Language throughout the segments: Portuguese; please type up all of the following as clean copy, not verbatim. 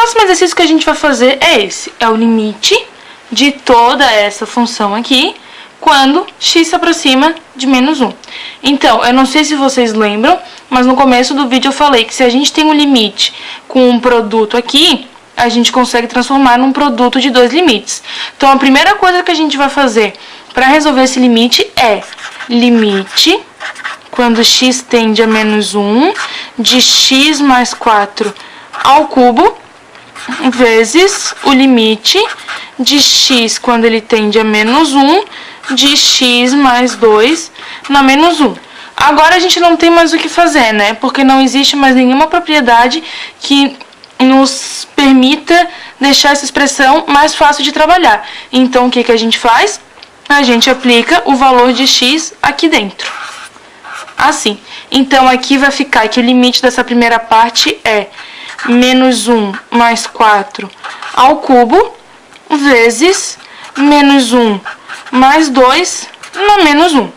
próximo exercício que a gente vai fazer é esse. É o limite de toda essa função aqui quando x se aproxima de menos 1. Então, eu não sei se vocês lembram, mas no começo do vídeo eu falei que se a gente tem um limite com um produto aqui, a gente consegue transformar num produto de dois limites. Então, a primeira coisa que a gente vai fazer para resolver esse limite é limite, quando x tende a menos 1, de x mais 4 ao cubo, vezes o limite de x quando ele tende a menos 1, de x mais 2 na menos 1. Agora a gente não tem mais o que fazer, né? Porque não existe mais nenhuma propriedade que nos permita deixar essa expressão mais fácil de trabalhar. Então, o que a gente faz? A gente aplica o valor de x aqui dentro. Assim. Então, aqui vai ficar que o limite dessa primeira parte é menos 1 mais 4 ao cubo, vezes menos 1 mais 2 na menos 1.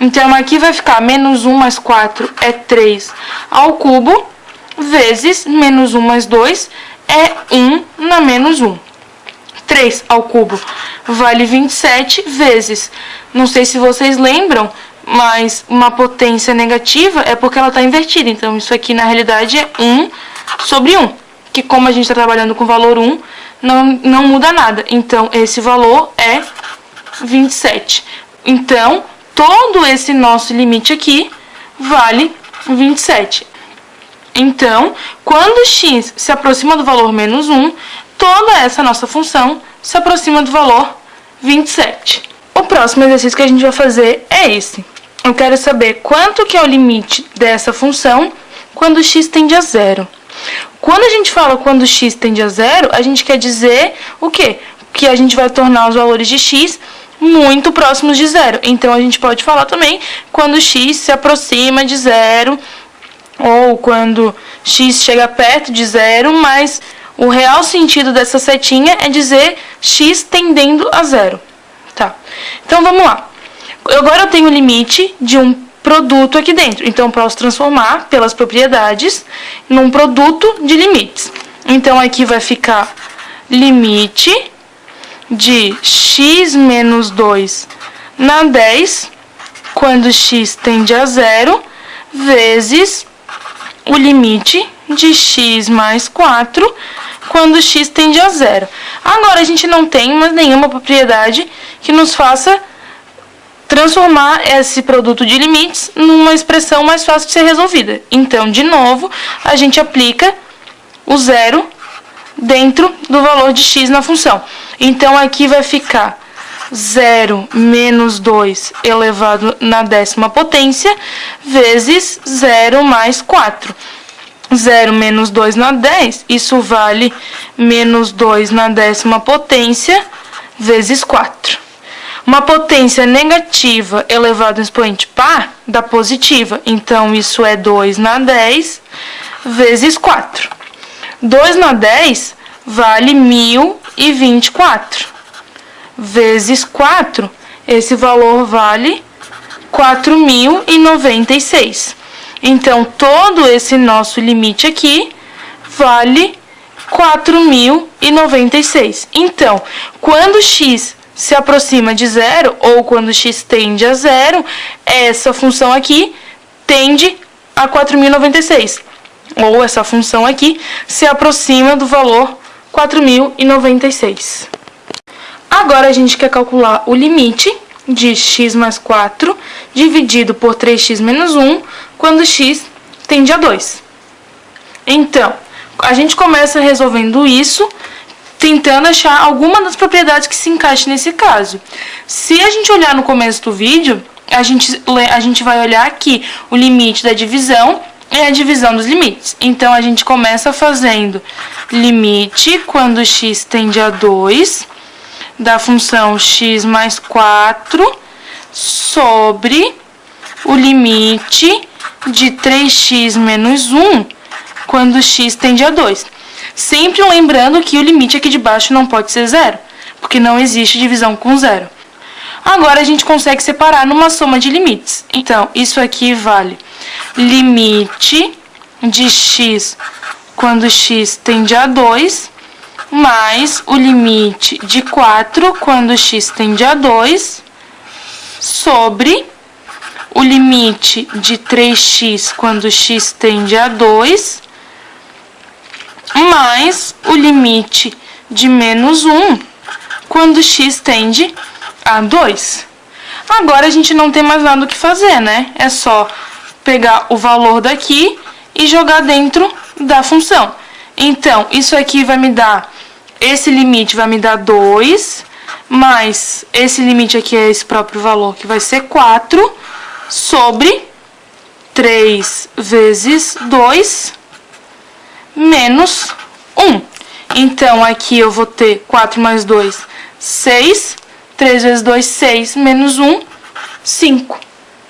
Então, aqui vai ficar menos 1 mais 4 é 3 ao cubo, vezes menos 1 mais 2 é 1 na menos 1. 3 ao cubo vale 27, vezes, não sei se vocês lembram, mas uma potência negativa é porque ela está invertida. Então, isso aqui, na realidade, é 1 sobre 1. Que, como a gente está trabalhando com o valor 1, não muda nada. Então, esse valor é 27. Então, todo esse nosso limite aqui vale 27. Então, quando x se aproxima do valor menos 1, toda essa nossa função se aproxima do valor 27. O próximo exercício que a gente vai fazer é esse. Eu quero saber quanto que é o limite dessa função quando x tende a 0. Quando a gente fala quando x tende a 0, a gente quer dizer o quê? Que a gente vai tornar os valores de x muito próximos de 0. Então, a gente pode falar também quando x se aproxima de 0, ou quando x chega perto de 0, mas o real sentido dessa setinha é dizer x tendendo a 0. Tá? Então, vamos lá. Agora eu tenho o limite de um produto aqui dentro. Então, eu posso transformar pelas propriedades num produto de limites. Então, aqui vai ficar limite de x menos 2 na 10, quando x tende a 0, vezes o limite de x mais 4, quando x tende a 0. Agora, a gente não tem mais nenhuma propriedade que nos faça transformar esse produto de limites numa expressão mais fácil de ser resolvida. Então, de novo, a gente aplica o zero dentro do valor de x na função. Então, aqui vai ficar 0 menos 2 elevado na 10ª potência, vezes 0 mais 4. 0 menos 2 na 10, isso vale menos 2 na 10ª potência, vezes 4. Uma potência negativa elevada ao expoente par dá positiva. Então, isso é 2 na 10 vezes 4. 2 na 10 vale 1024. Vezes 4, esse valor vale 4096. Então, todo esse nosso limite aqui vale 4096. Então, quando x se aproxima de 0, ou quando x tende a 0, essa função aqui tende a 4096. Ou essa função aqui se aproxima do valor 4096. Agora, a gente quer calcular o limite de x mais 4 dividido por 3x menos 1, quando x tende a 2. Então, a gente começa resolvendo isso, tentando achar alguma das propriedades que se encaixe nesse caso. Se a gente olhar no começo do vídeo, a gente vai olhar que o limite da divisão é a divisão dos limites. Então, a gente começa fazendo limite quando x tende a 2, da função x mais 4, sobre o limite de 3x menos 1, quando x tende a 2. Sempre lembrando que o limite aqui de baixo não pode ser 0, porque não existe divisão com 0. Agora, a gente consegue separar numa soma de limites. Então, isso aqui vale limite de x quando x tende a 2, mais o limite de 4 quando x tende a 2, sobre o limite de 3x quando x tende a 2, mais o limite de menos 1 quando x tende a 2. Agora, a gente não tem mais nada o que fazer, né? É só pegar o valor daqui e jogar dentro da função. Então, isso aqui vai me dar, esse limite vai me dar 2, mais esse limite aqui é esse próprio valor, que vai ser 4, sobre 3 vezes 2, menos 1. Então, aqui eu vou ter 4 mais 2, 6. 3 vezes 2, 6, menos 1, 5.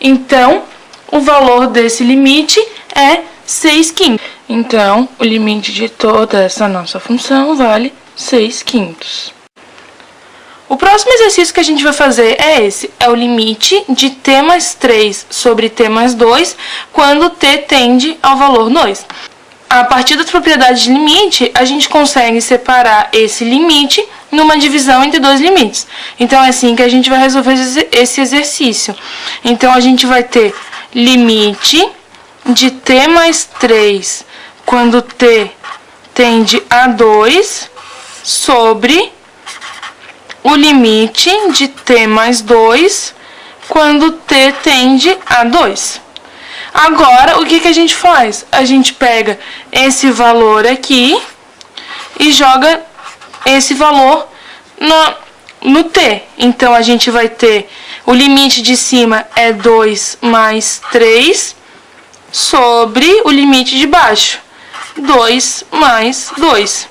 Então, o valor desse limite é 6/5. Então, o limite de toda essa nossa função vale 6/5. O próximo exercício que a gente vai fazer é esse. É o limite de t mais 3 sobre t mais 2, quando t tende ao valor 2. A partir das propriedades de limite, a gente consegue separar esse limite numa divisão entre dois limites. Então, é assim que a gente vai resolver esse exercício. Então, a gente vai ter limite de t mais 3 quando t tende a 2 sobre o limite de t mais 2 quando t tende a 2. Agora, o que a gente faz? A gente pega esse valor aqui e joga esse valor no t. Então, a gente vai ter o limite de cima é 2 mais 3 sobre o limite de baixo, 2 mais 2.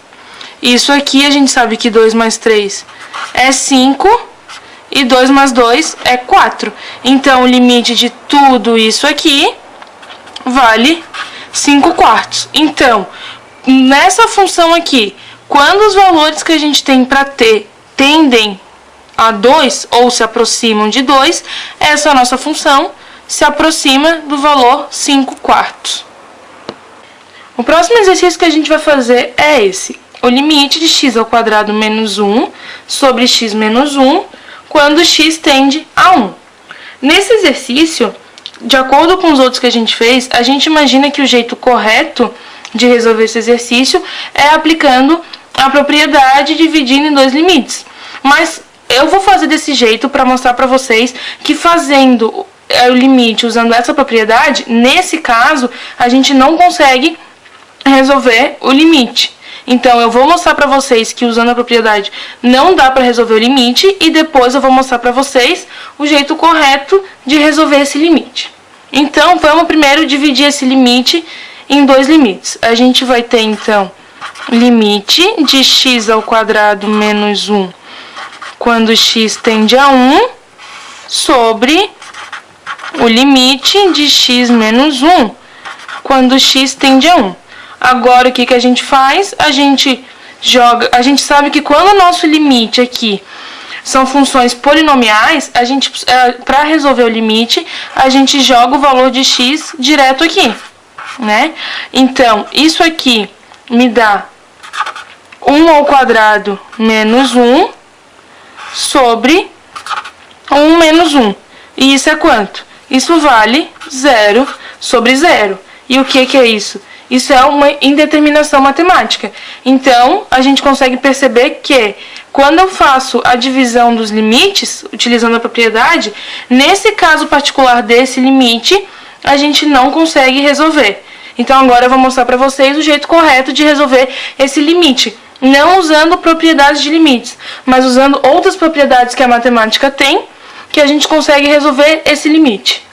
Isso aqui, a gente sabe que 2 mais 3 é 5 e 2 mais 2 é 4. Então, o limite de tudo isso aqui vale 5/4. Então, nessa função aqui, quando os valores que a gente tem para t tendem a 2 ou se aproximam de 2, essa nossa função se aproxima do valor 5/4. O próximo exercício que a gente vai fazer é esse. O limite de x ao quadrado menos 1 sobre x menos 1, quando x tende a 1. Nesse exercício, de acordo com os outros que a gente fez, a gente imagina que o jeito correto de resolver esse exercício é aplicando a propriedade dividindo em dois limites. Mas eu vou fazer desse jeito para mostrar para vocês que fazendo o limite usando essa propriedade, nesse caso, a gente não consegue resolver o limite. Então, eu vou mostrar para vocês que usando a propriedade não dá para resolver o limite e depois eu vou mostrar para vocês o jeito correto de resolver esse limite. Então, vamos primeiro dividir esse limite em dois limites. A gente vai ter, então, limite de x ao quadrado menos 1 quando x tende a 1 sobre o limite de x menos 1 quando x tende a 1. Agora, o que a gente faz? A gente sabe que quando o nosso limite aqui são funções polinomiais, para resolver o limite, a gente joga o valor de x direto aqui, né? Então, isso aqui me dá 1 ao quadrado menos 1 sobre 1 menos 1. E isso é quanto? Isso vale 0 sobre 0. E o que é isso? Isso é uma indeterminação matemática. Então, a gente consegue perceber que quando eu faço a divisão dos limites, utilizando a propriedade, nesse caso particular desse limite, a gente não consegue resolver. Então, agora eu vou mostrar para vocês o jeito correto de resolver esse limite. Não usando propriedades de limites, mas usando outras propriedades que a matemática tem, que a gente consegue resolver esse limite.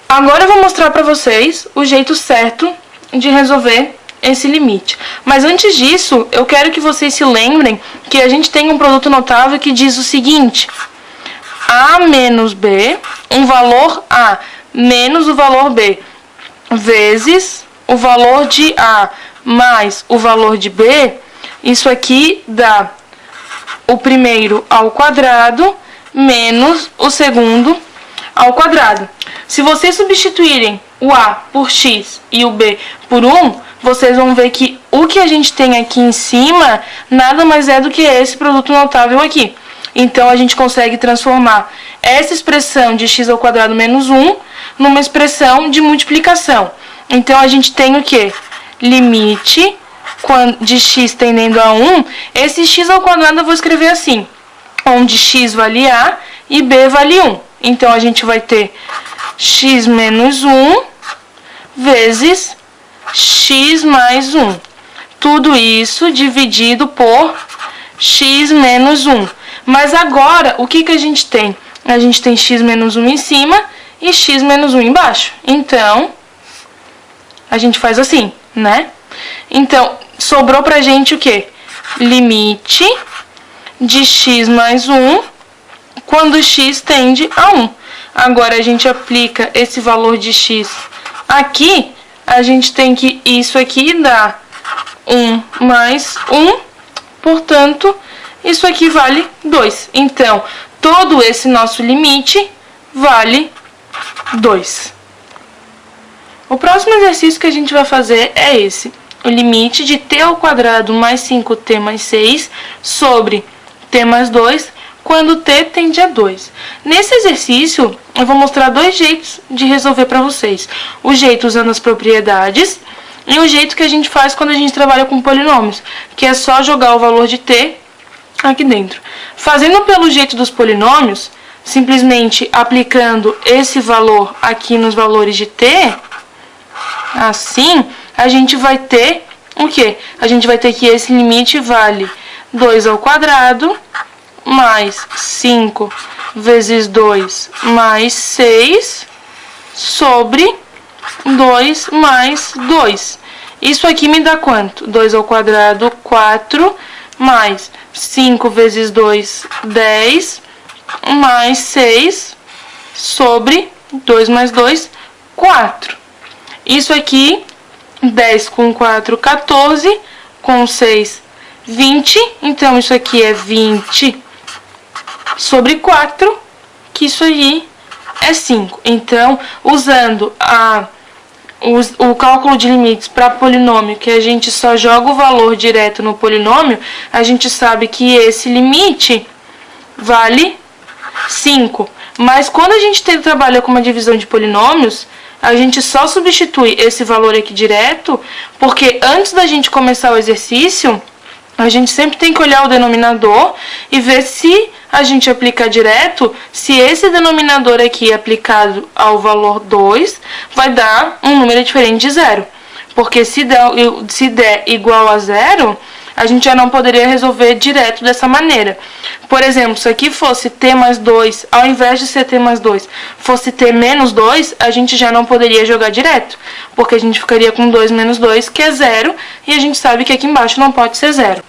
Agora eu vou mostrar para vocês o jeito certo de resolver esse limite. Mas antes disso, eu quero que vocês se lembrem que a gente tem um produto notável que diz o seguinte: a menos b, um valor a menos o valor b, vezes o valor de a mais o valor de b, isso aqui dá o primeiro ao quadrado menos o segundo ao quadrado. Se vocês substituírem o a por x e o b por 1, vocês vão ver que o que a gente tem aqui em cima nada mais é do que esse produto notável aqui. Então, a gente consegue transformar essa expressão de x ao quadrado menos 1 numa expressão de multiplicação. Então, a gente tem o quê? Limite de x tendendo a 1. Esse x ao quadrado eu vou escrever assim, onde x vale a e b vale 1. Então, a gente vai ter x menos 1 vezes x mais 1. Tudo isso dividido por x menos 1. Mas agora, o que a gente tem? A gente tem x menos 1 em cima e x menos 1 embaixo. Então, a gente faz assim, né? Então, sobrou pra gente o quê? Limite de x mais 1 quando x tende a 1. Agora, a gente aplica esse valor de x aqui. A gente tem que isso aqui dá 1 mais 1. Portanto, isso aqui vale 2. Então, todo esse nosso limite vale 2. O próximo exercício que a gente vai fazer é esse. O limite de t ao quadrado mais 5t mais 6 sobre t mais 2 quando t tende a 2. Nesse exercício, eu vou mostrar dois jeitos de resolver para vocês. O jeito usando as propriedades e o jeito que a gente faz quando a gente trabalha com polinômios, que é só jogar o valor de t aqui dentro. Fazendo pelo jeito dos polinômios, simplesmente aplicando esse valor aqui nos valores de t, assim, a gente vai ter o quê? A gente vai ter que esse limite vale 2 ao quadrado mais 5 vezes 2 mais 6 sobre 2 mais 2. Isso aqui me dá quanto? 2 ao quadrado, 4, mais 5 vezes 2, 10, mais 6 sobre 2 mais 2, 4. Isso aqui, 10 com 4, 14, com 6, 20. Então, isso aqui é 20 sobre 4, que isso aí é 5. Então, usando o cálculo de limites para polinômio, que a gente só joga o valor direto no polinômio, a gente sabe que esse limite vale 5. Mas quando a gente trabalha com uma divisão de polinômios, a gente só substitui esse valor aqui direto, porque antes da gente começar o exercício, a gente sempre tem que olhar o denominador e ver se a gente aplicar direto, se esse denominador aqui aplicado ao valor 2 vai dar um número diferente de 0. Porque se der igual a 0, a gente já não poderia resolver direto dessa maneira. Por exemplo, se aqui fosse t mais 2, ao invés de ser t mais 2, fosse t menos 2, a gente já não poderia jogar direto. Porque a gente ficaria com 2 menos 2, que é 0, e a gente sabe que aqui embaixo não pode ser 0.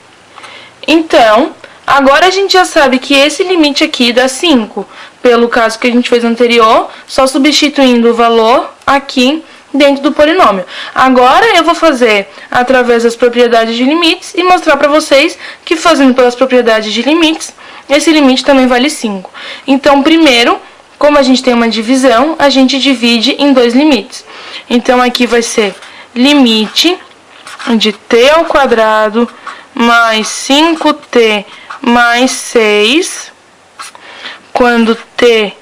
Então, agora a gente já sabe que esse limite aqui dá 5. Pelo caso que a gente fez anterior, só substituindo o valor aqui dentro do polinômio. Agora eu vou fazer através das propriedades de limites e mostrar para vocês que fazendo pelas propriedades de limites, esse limite também vale 5. Então, primeiro, como a gente tem uma divisão, a gente divide em dois limites. Então, aqui vai ser limite de t ao quadrado mais 5t mais 6, quando t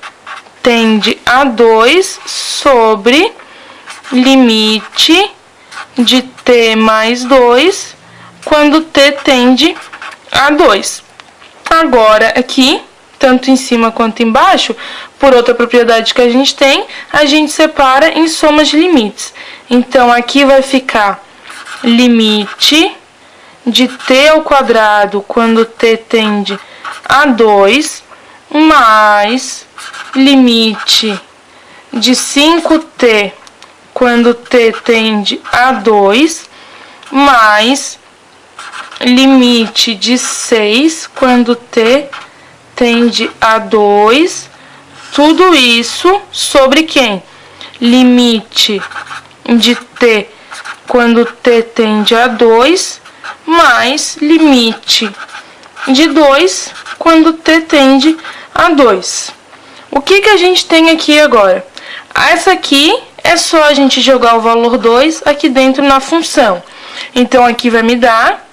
tende a 2, sobre limite de t mais 2, quando t tende a 2. Agora, aqui, tanto em cima quanto embaixo, por outra propriedade que a gente separa em somas de limites. Então, aqui vai ficar limite de t ao quadrado quando t tende a 2, mais limite de 5t quando t tende a 2, mais limite de 6 quando t tende a 2, tudo isso sobre quem? Limite de t quando t tende a 2, mais limite de 2 quando t tende a 2. O que a gente tem aqui agora? Essa aqui é só a gente jogar o valor 2 aqui dentro na função. Então, aqui vai me dar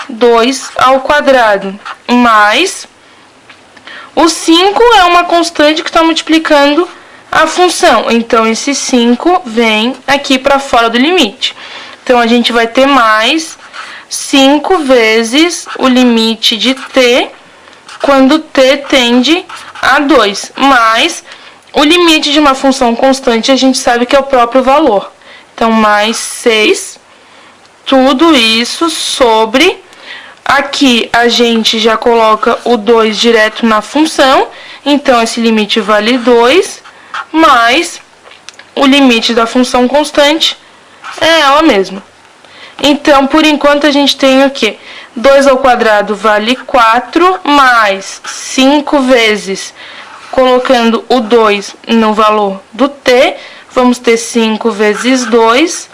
2 ao quadrado mais... O 5 é uma constante que está multiplicando a função. Então, esse 5 vem aqui para fora do limite. Então, a gente vai ter mais 5 vezes o limite de t, quando t tende a 2, mais o limite de uma função constante, a gente sabe que é o próprio valor. Então, mais 6, tudo isso sobre... Aqui a gente já coloca o 2 direto na função, então esse limite vale 2, mais o limite da função constante é ela mesma. Então, por enquanto, a gente tem o quê? 2 ao quadrado vale 4, mais 5 vezes, colocando o 2 no valor do t, vamos ter 5 vezes 2,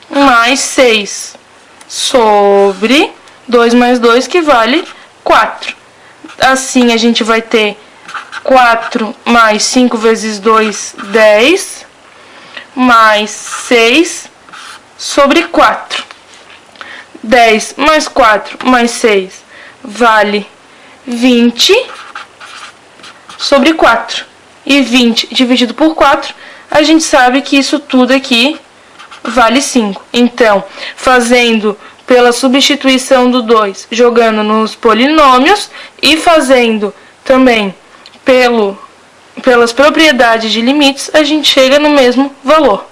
mais 6 sobre 2 mais 2, que vale 4. Assim, a gente vai ter 4 mais 5 vezes 2, 10, mais 6 sobre 4. 10 mais 4 mais 6 vale 20 sobre 4. E 20 dividido por 4, a gente sabe que isso tudo aqui vale 5. Então, fazendo pela substituição do 2, jogando nos polinômios e fazendo também pelas propriedades de limites, a gente chega no mesmo valor.